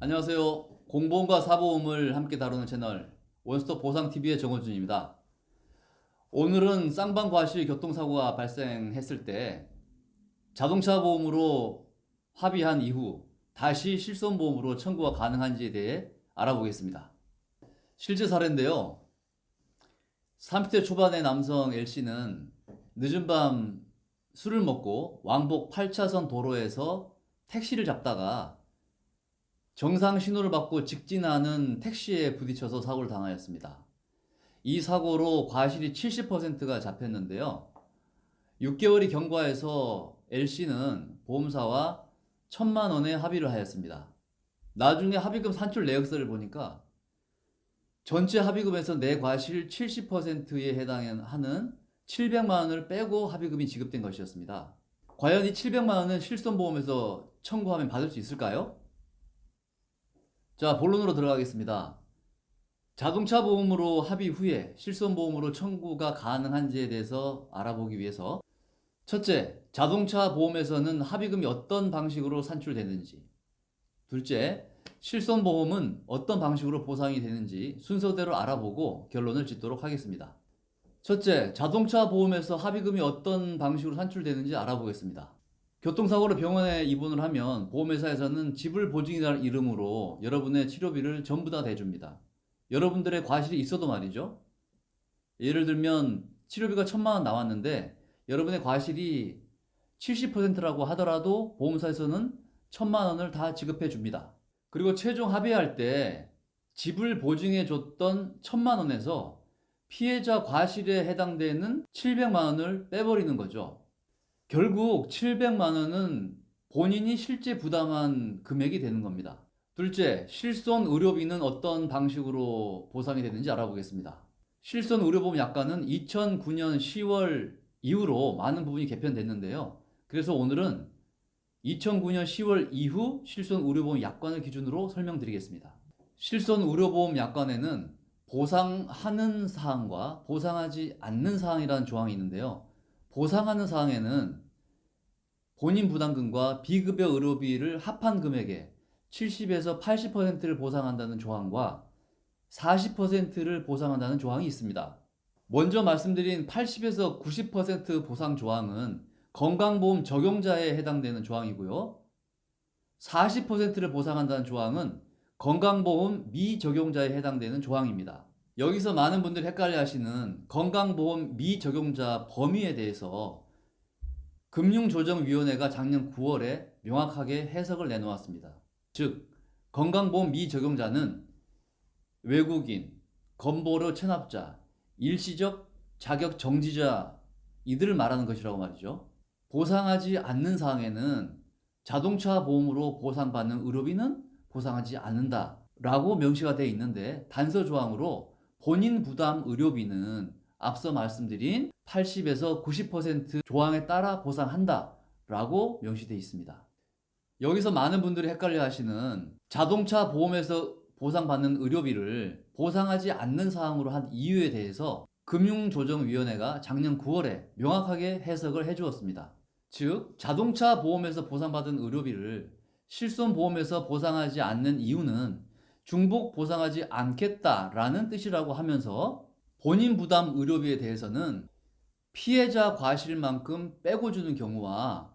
안녕하세요. 공보험과 사보험을 함께 다루는 채널 원스톱 보상TV의 정원준입니다. 오늘은 쌍방과실 교통사고가 발생했을 때 자동차 보험으로 합의한 이후 다시 실손보험으로 청구가 가능한지에 대해 알아보겠습니다. 실제 사례인데요. 30대 초반의 남성 L씨는 늦은 밤 술을 먹고 왕복 8차선 도로에서 택시를 잡다가 정상 신호를 받고 직진하는 택시에 부딪혀서 사고를 당하였습니다. 이 사고로 과실이 70%가 잡혔는데요. 6개월이 경과해서 L씨는 보험사와 1,000만 원의 합의를 하였습니다. 나중에 합의금 산출 내역서를 보니까 전체 합의금에서 내 과실 70%에 해당하는 700만 원을 빼고 합의금이 지급된 것이었습니다. 과연 이 700만 원은 실손보험에서 청구하면 받을 수 있을까요? 자, 본론으로 들어가겠습니다. 자동차 보험으로 합의 후에 실손보험으로 청구가 가능한지에 대해서 알아보기 위해서 첫째, 자동차 보험에서는 합의금이 어떤 방식으로 산출되는지, 둘째, 실손보험은 어떤 방식으로 보상이 되는지 순서대로 알아보고 결론을 짓도록 하겠습니다. 첫째, 자동차 보험에서 합의금이 어떤 방식으로 산출되는지 알아보겠습니다. 교통사고로 병원에 입원을 하면 보험회사에서는 지불보증이라는 이름으로 여러분의 치료비를 전부 다 대줍니다. 여러분들의 과실이 있어도 말이죠. 예를 들면 치료비가 1,000만 원 나왔는데 여러분의 과실이 70%라고 하더라도 보험사에서는 1,000만 원을 다 지급해 줍니다. 그리고 최종 합의할 때 지불 보증해 줬던 1,000만 원에서 피해자 과실에 해당되는 700만 원을 빼버리는 거죠. 결국 700만 원은 본인이 실제 부담한 금액이 되는 겁니다. 둘째, 실손 의료비는 어떤 방식으로 보상이 되는지 알아보겠습니다. 실손 의료보험 약관은 2009년 10월 이후로 많은 부분이 개편됐는데요. 그래서 오늘은 2009년 10월 이후 실손 의료보험 약관을 기준으로 설명드리겠습니다. 실손 의료보험 약관에는 보상하는 사항과 보상하지 않는 사항이라는 조항이 있는데요. 보상하는 사항에는 본인 부담금과 비급여 의료비를 합한 금액의 70에서 80%를 보상한다는 조항과 40%를 보상한다는 조항이 있습니다. 먼저 말씀드린 80에서 90% 보상 조항은 건강보험 적용자에 해당되는 조항이고요. 40%를 보상한다는 조항은 건강보험 미적용자에 해당되는 조항입니다. 여기서 많은 분들이 헷갈려 하시는 건강보험 미적용자 범위에 대해서 금융조정위원회가 작년 9월에 명확하게 해석을 내놓았습니다. 즉, 건강보험 미적용자는 외국인, 건보료 체납자, 일시적 자격 정지자 이들을 말하는 것이라고 말이죠. 보상하지 않는 사항에는 자동차 보험으로 보상받는 의료비는 보상하지 않는다 라고 명시가 되어 있는데 단서 조항으로 본인 부담 의료비는 앞서 말씀드린 80에서 90% 조항에 따라 보상한다 라고 명시되어 있습니다. 여기서 많은 분들이 헷갈려 하시는 자동차 보험에서 보상받는 의료비를 보상하지 않는 사항으로 한 이유에 대해서 금융조정위원회가 작년 9월에 명확하게 해석을 해주었습니다. 즉, 자동차 보험에서 보상받은 의료비를 실손보험에서 보상하지 않는 이유는 중복 보상하지 않겠다라는 뜻이라고 하면서 본인 부담 의료비에 대해서는 피해자 과실만큼 빼고 주는 경우와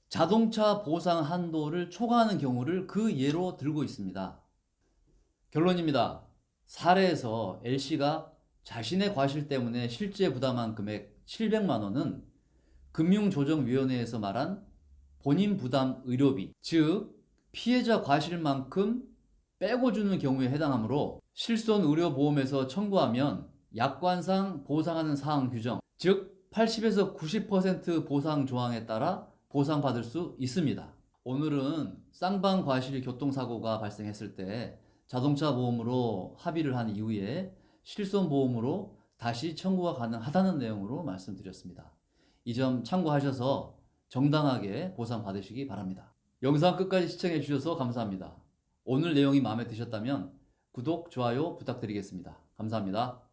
자동차 보상 한도를 초과하는 경우를 그 예로 들고 있습니다. 결론입니다. 사례에서 L씨가 자신의 과실 때문에 실제 부담한 금액 700만 원은 금융조정위원회에서 말한 본인 부담 의료비, 즉 피해자 과실만큼 빼고 주는 경우에 해당하므로 실손의료보험에서 청구하면 약관상 보상하는 사항 규정, 즉 80에서 90% 보상 조항에 따라 보상받을 수 있습니다. 오늘은 쌍방과실 교통사고가 발생했을 때 자동차 보험으로 합의를 한 이후에 실손보험으로 다시 청구가 가능하다는 내용으로 말씀드렸습니다. 이 점 참고하셔서 정당하게 보상받으시기 바랍니다. 영상 끝까지 시청해 주셔서 감사합니다. 오늘 내용이 마음에 드셨다면 구독, 좋아요 부탁드리겠습니다. 감사합니다.